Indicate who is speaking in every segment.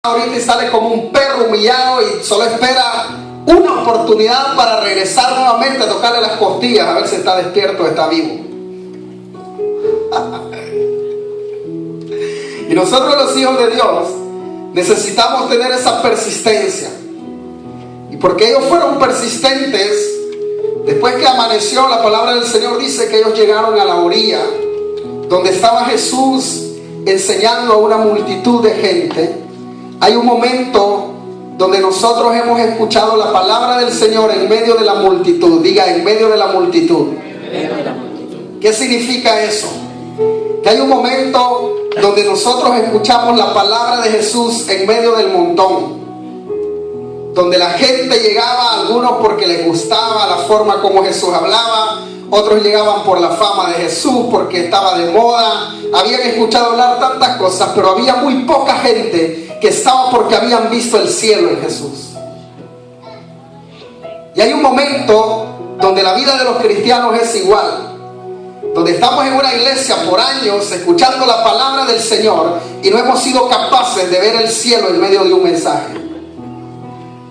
Speaker 1: ahorita y sale como un perro humillado y solo espera una oportunidad para regresar nuevamente a tocarle las costillas a ver si está despierto o está vivo. Y nosotros, los hijos de Dios, necesitamos tener esa persistencia. Y porque ellos fueron persistentes, después que amaneció, la palabra del Señor dice que ellos llegaron a la orilla donde estaba Jesús enseñando a una multitud de gente. Hay un momento donde nosotros hemos escuchado la palabra del Señor en medio de la multitud. Diga, en medio de la multitud. ¿Qué significa eso? Que hay un momento donde nosotros escuchamos la palabra de Jesús en medio del montón, donde la gente llegaba, algunos porque les gustaba la forma como Jesús hablaba, otros llegaban por la fama de Jesús, porque estaba de moda, habían escuchado hablar tantas cosas, pero había muy poca gente que estaba porque habían visto el cielo en Jesús. Y hay un momento donde la vida de los cristianos es igual, donde estamos en una iglesia por años escuchando la palabra del Señor y no hemos sido capaces de ver el cielo en medio de un mensaje.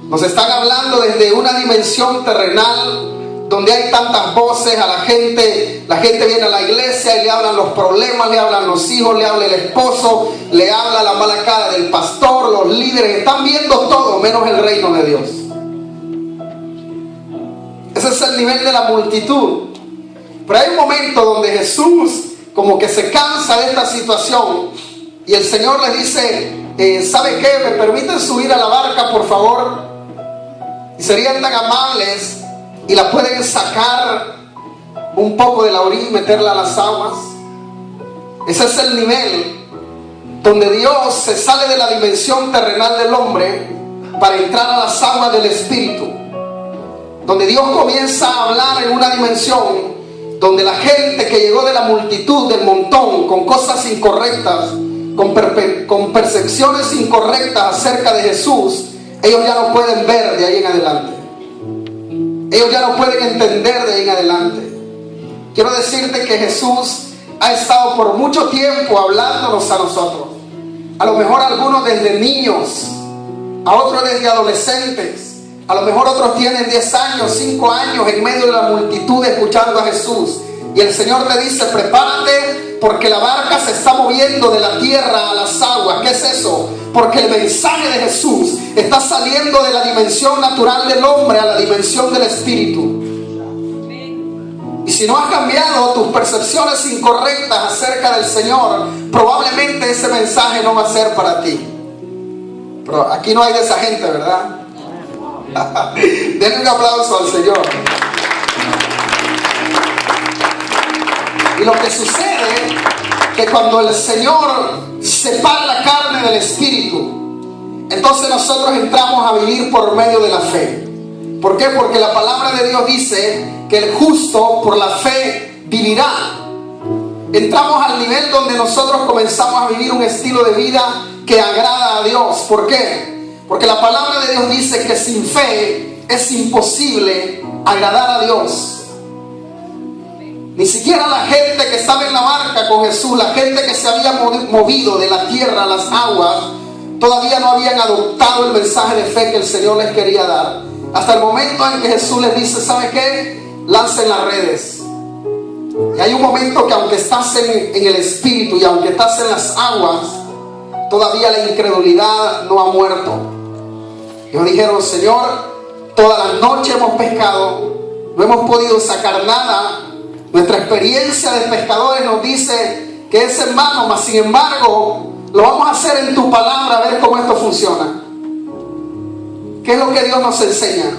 Speaker 1: Nos están hablando desde una dimensión terrenal donde hay tantas voces a la gente viene a la iglesia y le hablan los problemas, le hablan los hijos, le habla el esposo, le habla la mala cara del pastor, los líderes, están viendo todo menos el reino de Dios. Ese es el nivel de la multitud. Pero hay un momento donde Jesús como que se cansa de esta situación y el Señor les dice, ¿sabe qué? ¿Me permiten subir a la barca, por favor? Y serían tan amables y la pueden sacar un poco de la orilla y meterla a las aguas. Ese es el nivel donde Dios se sale de la dimensión terrenal del hombre para entrar a las aguas del Espíritu, donde Dios comienza a hablar en una dimensión donde la gente que llegó de la multitud, del montón, con cosas incorrectas, con percepciones incorrectas acerca de Jesús, ellos ya no pueden ver de ahí en adelante. Ellos ya no pueden entender de ahí en adelante. Quiero decirte que Jesús ha estado por mucho tiempo hablándonos a nosotros. A lo mejor algunos desde niños, a otros desde adolescentes. A lo mejor otros tienen 10 años, 5 años en medio de la multitud escuchando a Jesús. Y el Señor te dice, prepárate porque la barca se está moviendo de la tierra a las aguas. ¿Qué es eso? Porque el mensaje de Jesús está saliendo de la dimensión natural del hombre a la dimensión del Espíritu. Y si no has cambiado tus percepciones incorrectas acerca del Señor, probablemente ese mensaje no va a ser para ti. Pero aquí no hay de esa gente, ¿verdad? Denle un aplauso al Señor. Y lo que sucede que cuando el Señor separa la carne del Espíritu, entonces nosotros entramos a vivir por medio de la fe. ¿Por qué? Porque la palabra de Dios dice que el justo por la fe vivirá. Entramos al nivel donde nosotros comenzamos a vivir un estilo de vida que agrada a Dios. ¿Por qué? Porque la palabra de Dios dice que sin fe es imposible agradar a Dios. Ni siquiera la gente que estaba en la barca con Jesús, la gente que se había movido de la tierra a las aguas, todavía no habían adoptado el mensaje de fe que el Señor les quería dar. Hasta el momento en que Jesús les dice, ¿sabe qué? Lancen las redes. Y hay un momento que aunque estás en el Espíritu y aunque estás en las aguas, todavía la incredulidad no ha muerto. Ellos dijeron, Señor, toda la noche hemos pescado, no hemos podido sacar nada. Nuestra experiencia de pescadores nos dice que es en vano, mas sin embargo, lo vamos a hacer en tu palabra, a ver cómo esto funciona. ¿Qué es lo que Dios nos enseña?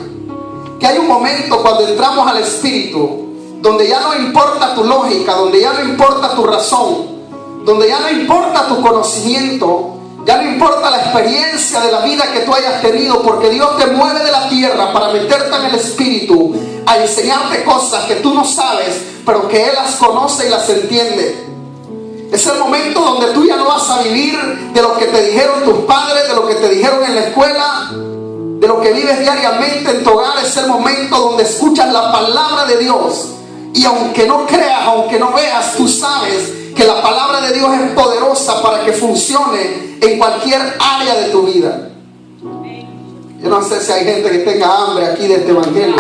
Speaker 1: Que hay un momento cuando entramos al Espíritu, donde ya no importa tu lógica, donde ya no importa tu razón, donde ya no importa tu conocimiento, ya no importa la experiencia de la vida que tú hayas tenido, porque Dios te mueve de la tierra para meterte en el Espíritu, a enseñarte cosas que tú no sabes, pero que Él las conoce y las entiende. Es el momento donde tú ya no vas a vivir de lo que te dijeron tus padres, de lo que te dijeron en la escuela, de lo que vives diariamente en tu hogar. Es el momento donde escuchas la palabra de Dios Y aunque no creas, aunque no veas, tú sabes que la palabra de Dios es poderosa para que funcione en cualquier área de tu vida. Yo no sé si hay gente que tenga hambre aquí de este evangelio.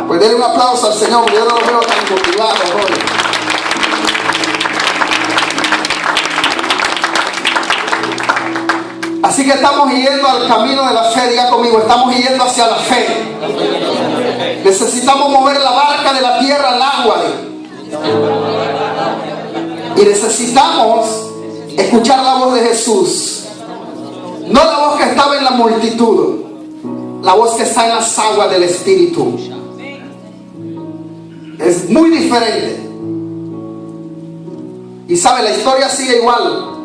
Speaker 1: Pues denle un aplauso al Señor, yo no lo veo tan motivado hoy. Así que estamos yendo al camino de la fe. Diga conmigo, estamos yendo hacia la fe. Necesitamos mover la barca de la tierra al agua. Y necesitamos escuchar la voz de Jesús. No la voz que estaba en la multitud, la voz que está en las aguas del Espíritu. Es muy diferente. Y sabe, la historia sigue igual.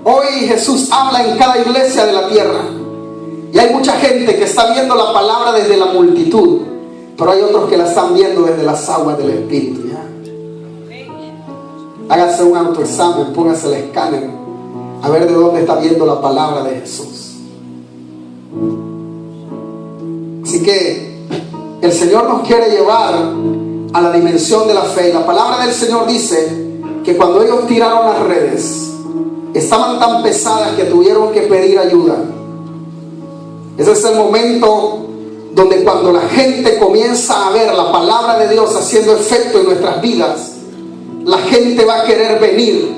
Speaker 1: Hoy Jesús habla en cada iglesia de la tierra. Y hay mucha gente que está viendo la palabra desde la multitud, pero hay otros que la están viendo desde las aguas del Espíritu. ¿Ya? Hágase un autoexamen, póngase el escáner, a ver de dónde está viendo la palabra de Jesús. Así que el Señor nos quiere llevar a la dimensión de la fe. Y la palabra del Señor dice que cuando ellos tiraron las redes, estaban tan pesadas que tuvieron que pedir ayuda. Ese es el momento donde cuando la gente comienza a ver la palabra de Dios haciendo efecto en nuestras vidas, la gente va a querer venir.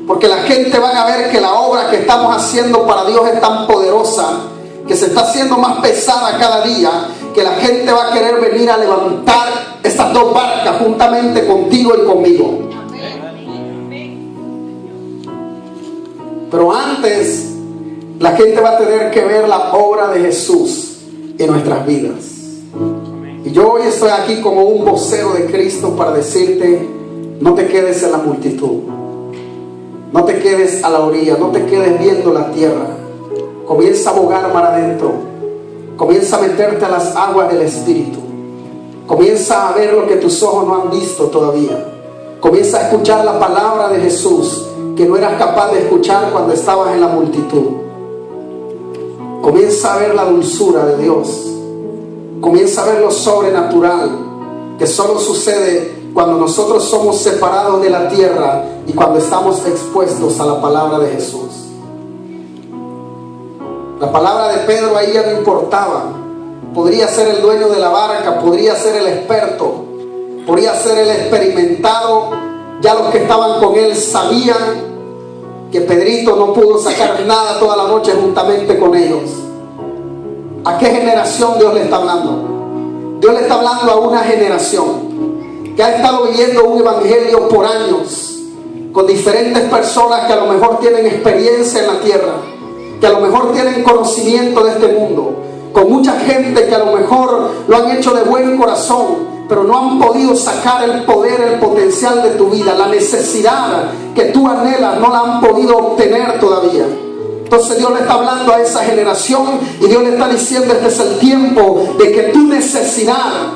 Speaker 1: Porque la gente va a ver que la obra que estamos haciendo para Dios es tan poderosa, que se está haciendo más pesada cada día, que la gente va a querer venir a levantar estas dos barcas juntamente contigo y conmigo. Pero antes, la gente va a tener que ver la obra de Jesús en nuestras vidas. Y yo hoy estoy aquí como un vocero de Cristo para decirte, no te quedes en la multitud. No te quedes a la orilla, no te quedes viendo la tierra. Comienza a bogar para adentro. Comienza a meterte a las aguas del Espíritu. Comienza a ver lo que tus ojos no han visto todavía. Comienza a escuchar la palabra de Jesús que no eras capaz de escuchar cuando estabas en la multitud. Comienza a ver la dulzura de Dios. Comienza a ver lo sobrenatural que solo sucede cuando nosotros somos separados de la tierra y cuando estamos expuestos a la palabra de Jesús. La palabra de Pedro ahí ya no importaba. Podría ser el dueño de la barca, podría ser el experto, podría ser el experimentado. Ya los que estaban con él sabían que Pedrito no pudo sacar nada toda la noche juntamente con ellos. ¿A qué generación Dios le está hablando? Dios le está hablando a una generación que ha estado viviendo un evangelio por años, con diferentes personas que a lo mejor tienen experiencia en la tierra, que a lo mejor tienen conocimiento de este mundo, con mucha gente que a lo mejor lo han hecho de buen corazón, pero no han podido sacar el poder, el potencial de tu vida. La necesidad que tú anhelas no la han podido obtener todavía. Entonces Dios le está hablando a esa generación y Dios le está diciendo, este es el tiempo de que tu necesidad,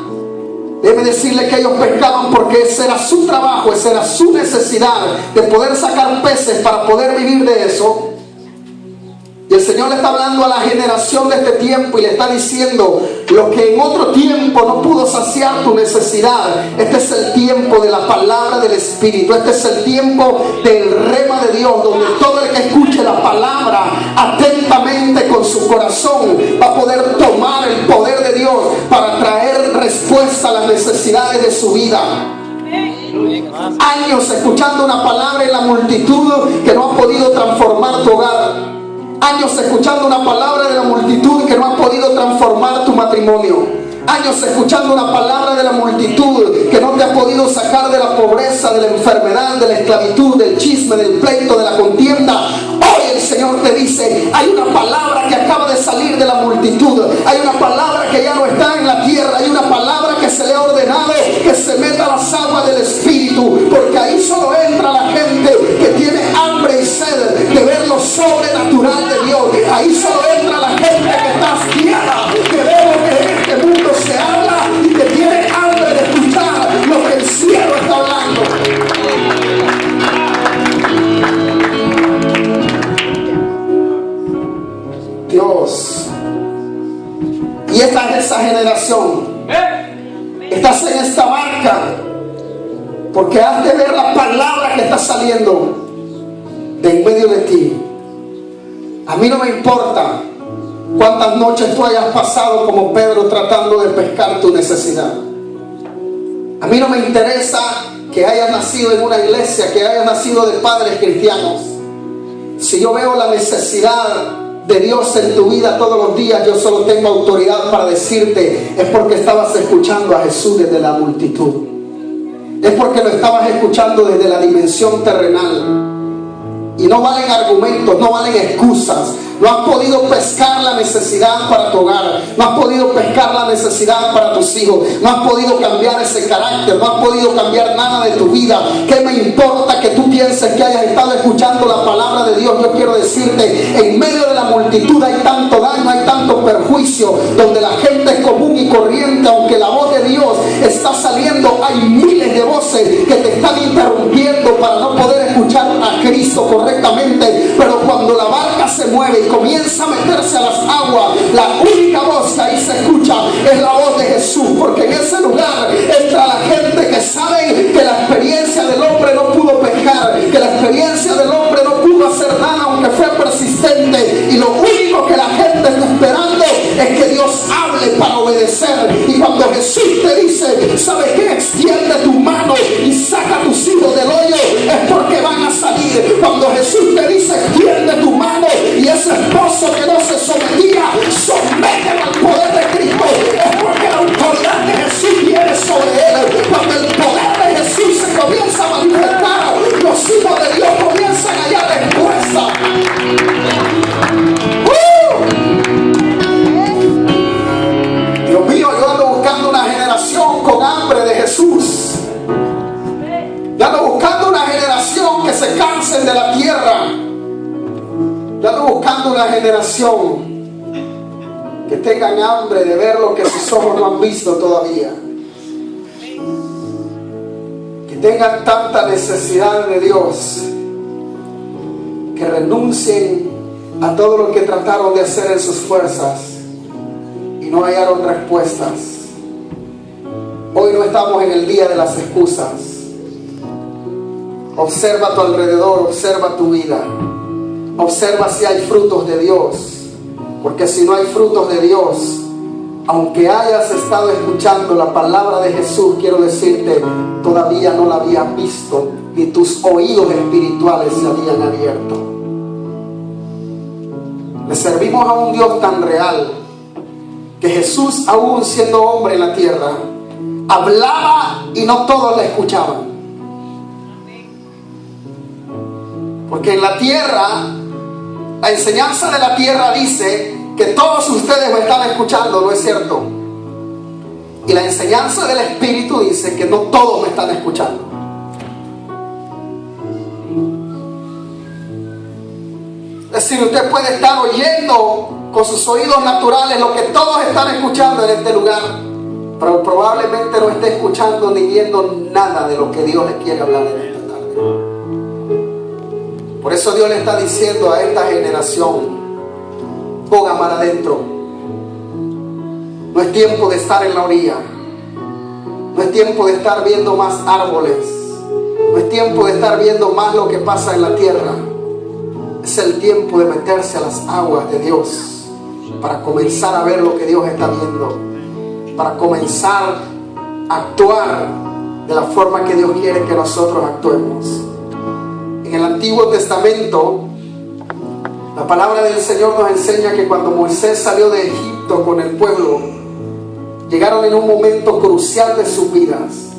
Speaker 1: debe decirle que ellos pescaban porque ese era su trabajo, esa era su necesidad de poder sacar peces para poder vivir de eso. Y el Señor le está hablando a la generación de este tiempo y le está diciendo, lo que en otro tiempo no pudo saciar tu necesidad, este es el tiempo de la palabra del Espíritu, este es el tiempo del rema de Dios, donde todo el que escuche la palabra atentamente con su corazón va a poder tomar el poder de Dios para traer respuesta a las necesidades de su vida. Años escuchando una palabra en la multitud que no ha podido transformar tu hogar. Años escuchando una palabra de la multitud que no ha podido transformar tu matrimonio. Años escuchando una palabra de la multitud que no te ha podido sacar de la pobreza, de la enfermedad, de la esclavitud, del chisme, del pleito, de la contienda. Hoy el Señor te dice, hay una palabra que acaba de salir de la multitud. Hay una palabra que ya no está en la tierra. Hay una palabra que se le ha ordenado que se meta a las aguas del Espíritu. Porque ahí solo entra la gente que tiene hambre y sed de ver lo sobrenatural de Dios. Ahí solo entra la gente que está asqueada de ver lo que en este mundo se habla y que tiene hambre de escuchar lo que el cielo está hablando. Dios. Y esta es esa generación Estás en esta barca porque has de ver la palabra que está saliendo de en medio de ti. A mí no me importa cuántas noches tú hayas pasado como Pedro tratando de pescar tu necesidad. A mí no me interesa que hayas nacido en una iglesia, que hayas nacido de padres cristianos. Si yo veo la necesidad de Dios en tu vida todos los días, yo solo tengo autoridad para decirte: es porque estabas escuchando a Jesús desde la multitud. Es porque lo estabas escuchando desde la dimensión terrenal. Y no valen argumentos, no valen excusas. No has podido pescar la necesidad para tu hogar. No has podido pescar la necesidad para tus hijos. No has podido cambiar ese carácter. No has podido cambiar nada de tu vida. ¿Qué me importa que tú pienses que hayas estado escuchando la palabra de Dios? Yo quiero decirte, en medio de la multitud hay tanto daño, hay tanto perjuicio, donde la gente es común y corriente. Aunque la voz de Dios está saliendo, hay miles de voces que te están interrumpiendo para no poder escuchar a Cristo correctamente. Pero cuando la barca se mueve y comienza a meterse a las aguas, la única voz que ahí se escucha es la voz de Jesús, porque en ese lugar entra la gente que sabe que la experiencia del hombre no pudo pescar, que la experiencia del hombre no pudo hacer nada aunque fue persistente, y lo único que la gente está esperando es que Dios hable para obedecer. Y cuando Jesús te dice: ¿sabes qué? Extiende tu mano y saca a tus hijos del hoyo, es porque van a salir. Cuando Jesús te dice: extiende tu mano, y ese esposo que no se sometía, somételo al poder de Cristo, es porque la autoridad de Jesús viene sobre él. Cuando el poder de Jesús se comienza a manifestar, los hijos de Dios comienzan a hallar respuesta. Dios mío, yo ando buscando una generación con hambre de Jesús. Yo ando buscando una generación que se cansen de la tierra. Yo ando buscando una generación que tengan hambre de ver lo que sus ojos no han visto todavía. Que tengan tanta necesidad de Dios que renuncien a todo lo que trataron de hacer en sus fuerzas y no hallaron respuestas. Hoy no estamos en el día de las excusas. Observa a tu alrededor, observa tu vida. Observa si hay frutos de Dios, porque si no hay frutos de Dios, aunque hayas estado escuchando la palabra de Jesús, quiero decirte, todavía no la habías visto, ni tus oídos espirituales se habían abierto. Le servimos a un Dios tan real que Jesús, aún siendo hombre en la tierra, hablaba y no todos le escuchaban. Porque en la tierra, la enseñanza de la tierra dice que todos ustedes me están escuchando, ¿no es cierto? Y la enseñanza del Espíritu dice que no todos me están escuchando. Es decir, usted puede estar oyendo con sus oídos naturales lo que todos están escuchando en este lugar, pero probablemente no esté escuchando ni viendo nada de lo que Dios le quiere hablar en esta tarde. Por eso Dios le está diciendo a esta generación: ponga mar adentro. No es tiempo de estar en la orilla. No es tiempo de estar viendo más árboles. No es tiempo de estar viendo más lo que pasa en la tierra. Es el tiempo de meterse a las aguas de Dios para comenzar a ver lo que Dios está viendo, para comenzar a actuar de la forma que Dios quiere que nosotros actuemos. En el Antiguo Testamento, la palabra del Señor nos enseña que cuando Moisés salió de Egipto con el pueblo, llegaron en un momento crucial de sus vidas,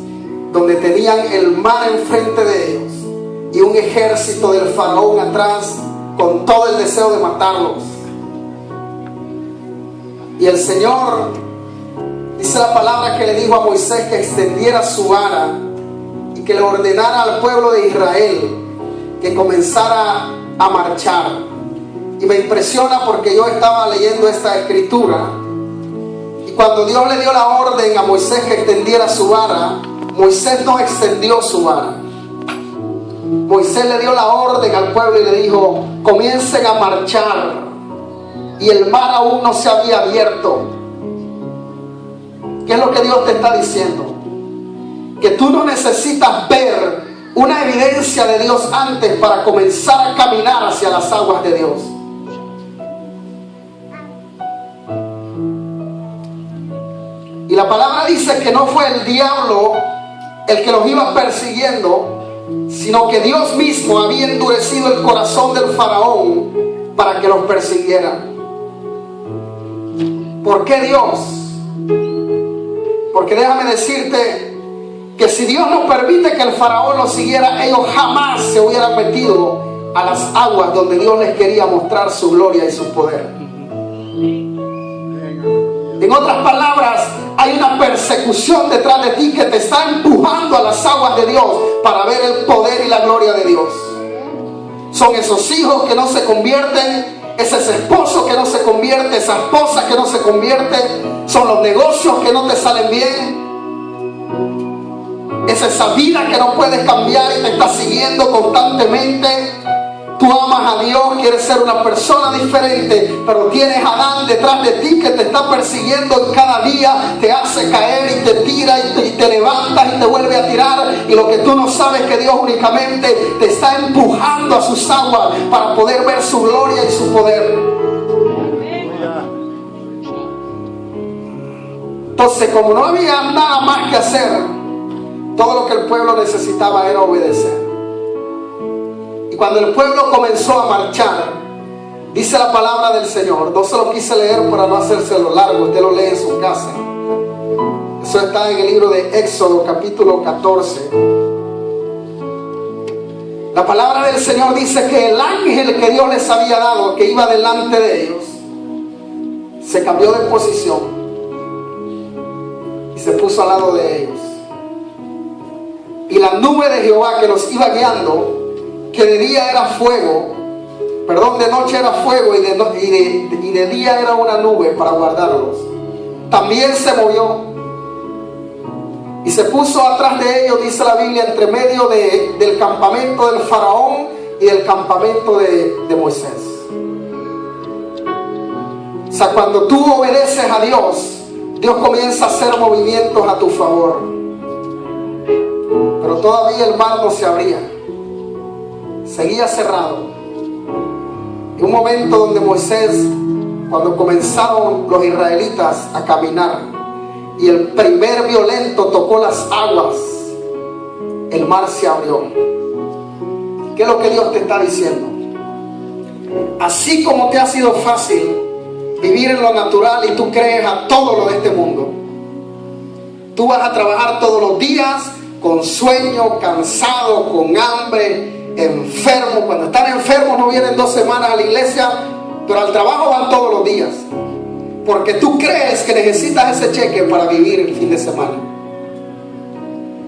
Speaker 1: donde tenían el mar enfrente de ellos y un ejército del faraón atrás con todo el deseo de matarlos. Y el Señor, dice la palabra, que le dijo a Moisés que extendiera su vara y que le ordenara al pueblo de Israel que comenzara a marchar. Y me impresiona porque yo estaba leyendo esta escritura, y cuando Dios le dio la orden a Moisés que extendiera su vara, Moisés no extendió su vara. Moisés le dio la orden al pueblo y le dijo: comiencen a marchar. Y el mar aún no se había abierto. ¿Qué es lo que Dios te está diciendo? Que tú no necesitas ver una evidencia de Dios antes para comenzar a caminar hacia las aguas de Dios. Y la palabra dice que no fue el diablo el que los iba persiguiendo, sino que Dios mismo había endurecido el corazón del faraón para que los persiguiera. ¿Por qué Dios? Porque déjame decirte que si Dios no permite que el faraón los siguiera, ellos jamás se hubieran metido a las aguas donde Dios les quería mostrar su gloria y su poder. En otras palabras, hay una persecución detrás de ti que te está empujando a las aguas de Dios para ver el poder y la gloria de Dios. Son esos hijos que no se convierten, es ese esposo que no se convierte, esa esposa que no se convierte, son los negocios que no te salen bien, es esa vida que no puedes cambiar y te está siguiendo constantemente. Tú amas a Dios, quieres ser una persona diferente, pero tienes a Adán detrás de ti que te está persiguiendo y cada día te hace caer y te tira y te levantas y te vuelve a tirar. Y lo que tú no sabes es que Dios únicamente te está empujando a sus aguas para poder ver su gloria y su poder. Entonces, como no había nada más que hacer, todo lo que el pueblo necesitaba era obedecer. Y cuando el pueblo comenzó a marchar, dice la palabra del Señor, no se lo quise leer para no hacérselo largo, usted lo lee en su casa. Eso está en el libro de Éxodo, capítulo 14. La palabra del Señor dice que el ángel que Dios les había dado, que iba delante de ellos, se cambió de posición y se puso al lado de ellos. Y la nube de Jehová que los iba guiando, que de día era fuego, de noche era fuego y de día era una nube para guardarlos, también se movió y se puso atrás de ellos, dice la Biblia, entre medio del campamento del faraón y del campamento de Moisés. O sea, cuando tú obedeces a Dios, Dios comienza a hacer movimientos a tu favor. Pero todavía el mar no se abría, seguía cerrado. En un momento donde Moisés, cuando comenzaron los israelitas a caminar y el primer violento tocó las aguas, el mar se abrió. ¿Qué es lo que Dios te está diciendo? Así como te ha sido fácil vivir en lo natural y tú crees a todo lo de este mundo, tú vas a trabajar todos los días con sueño, cansado, con hambre, enfermo. Cuando están enfermos no vienen 2 semanas a la iglesia, pero al trabajo van todos los días, porque tú crees que necesitas ese cheque para vivir el fin de semana.